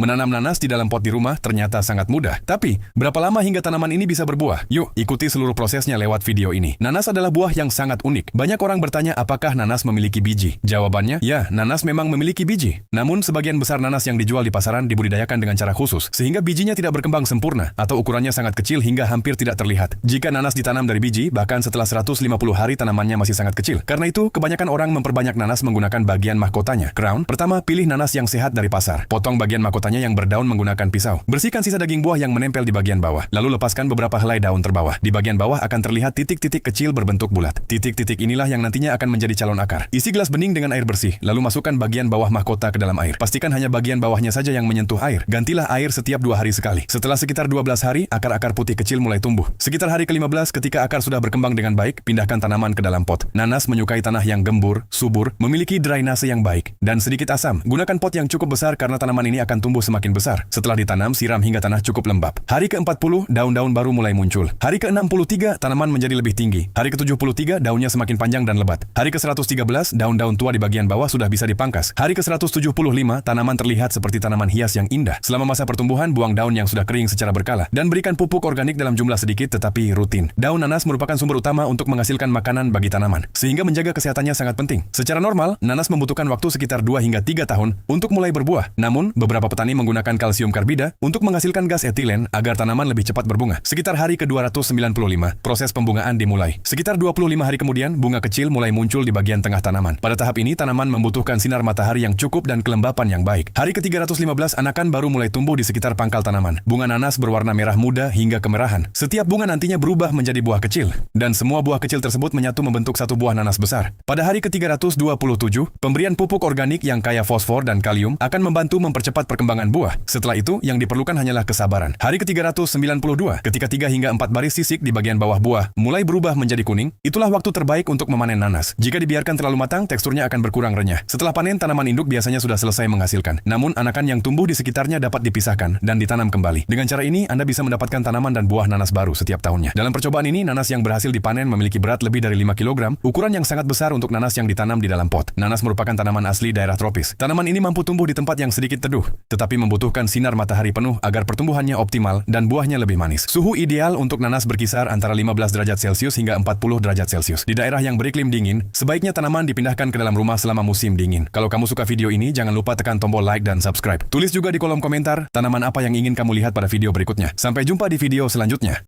Menanam nanas di dalam pot di rumah ternyata sangat mudah. Tapi, berapa lama hingga tanaman ini bisa berbuah? Yuk, ikuti seluruh prosesnya lewat video ini. Nanas adalah buah yang sangat unik. Banyak orang bertanya apakah nanas memiliki biji. Jawabannya, ya, nanas memang memiliki biji. Namun, sebagian besar nanas yang dijual di pasaran dibudidayakan dengan cara khusus, sehingga bijinya tidak berkembang sempurna, atau ukurannya sangat kecil hingga hampir tidak terlihat. Jika nanas ditanam dari biji, bahkan setelah 150 hari tanamannya masih sangat kecil. Karena itu, kebanyakan orang memperbanyak nanas menggunakan bagian mahkotanya. Crown, pertama, pilih nanas yang sehat dari pasar. Potong bagian mahkotanya yang berdaun menggunakan pisau. Bersihkan sisa daging buah yang menempel di bagian bawah. Lalu lepaskan beberapa helai daun terbawah. Di bagian bawah akan terlihat titik-titik kecil berbentuk bulat. Titik-titik inilah yang nantinya akan menjadi calon akar. Isi gelas bening dengan air bersih, lalu masukkan bagian bawah mahkota ke dalam air. Pastikan hanya bagian bawahnya saja yang menyentuh air. Gantilah air setiap 2 hari sekali. Setelah sekitar 12 hari, akar-akar putih kecil mulai tumbuh. Sekitar hari ke-15 ketika akar sudah berkembang dengan baik, pindahkan tanaman ke dalam pot. Nanas menyukai tanah yang gembur, subur, memiliki drainase yang baik, dan sedikit asam. Gunakan pot yang cukup besar karena tanaman ini akan tumbuh semakin besar. Setelah ditanam, siram hingga tanah cukup lembab. Hari ke-40, daun-daun baru mulai muncul. Hari ke-63, tanaman menjadi lebih tinggi. Hari ke-73, daunnya semakin panjang dan lebat. Hari ke-113, daun-daun tua di bagian bawah sudah bisa dipangkas. Hari ke-175, tanaman terlihat seperti tanaman hias yang indah. Selama masa pertumbuhan, buang daun yang sudah kering secara berkala, dan berikan pupuk organik dalam jumlah sedikit tetapi rutin. Daun nanas merupakan sumber utama untuk menghasilkan makanan bagi tanaman, sehingga menjaga kesehatannya sangat penting. Secara normal, nanas membutuhkan waktu sekitar 2 hingga 3 tahun untuk mulai berbuah. Namun, beberapa petani menggunakan kalsium karbida untuk menghasilkan gas etilen agar tanaman lebih cepat berbunga. Sekitar hari ke-295, proses pembungaan dimulai. Sekitar 25 hari kemudian, bunga kecil mulai muncul di bagian tengah tanaman. Pada tahap ini, tanaman membutuhkan sinar matahari yang cukup dan kelembapan yang baik. Hari ke-315, anakan baru mulai tumbuh di sekitar pangkal tanaman. Bunga nanas berwarna merah muda hingga kemerahan. Setiap bunga nantinya berubah menjadi buah kecil, dan semua buah kecil tersebut menyatu membentuk satu buah nanas besar. Pada hari ke-327, pemberian pupuk organik yang kaya fosfor dan kalium akan membantu mempercepat perkembangan buah. Setelah itu, yang diperlukan hanyalah kesabaran. Hari ke-392, ketika 3 hingga 4 baris sisik di bagian bawah buah mulai berubah menjadi kuning, itulah waktu terbaik untuk memanen nanas. Jika dibiarkan terlalu matang, teksturnya akan berkurang renyah. Setelah panen, tanaman induk biasanya sudah selesai menghasilkan. Namun, anakan yang tumbuh di sekitarnya dapat dipisahkan dan ditanam kembali. Dengan cara ini, Anda bisa mendapatkan tanaman dan buah nanas baru setiap tahunnya. Dalam percobaan ini, nanas yang berhasil dipanen memiliki berat lebih dari 5 kg, ukuran yang sangat besar untuk nanas yang ditanam di dalam pot. Nanas merupakan tanaman asli daerah tropis. Tanaman ini mampu tumbuh di tempat yang sedikit teduh, tetapi membutuhkan sinar matahari penuh agar pertumbuhannya optimal dan buahnya lebih manis. Suhu ideal untuk nanas berkisar antara 15 derajat Celcius hingga 40 derajat Celcius. Di daerah yang beriklim dingin, sebaiknya tanaman dipindahkan ke dalam rumah selama musim dingin. Kalau kamu suka video ini, jangan lupa tekan tombol like dan subscribe. Tulis juga di kolom komentar tanaman apa yang ingin kamu lihat pada video berikutnya. Sampai jumpa di video selanjutnya.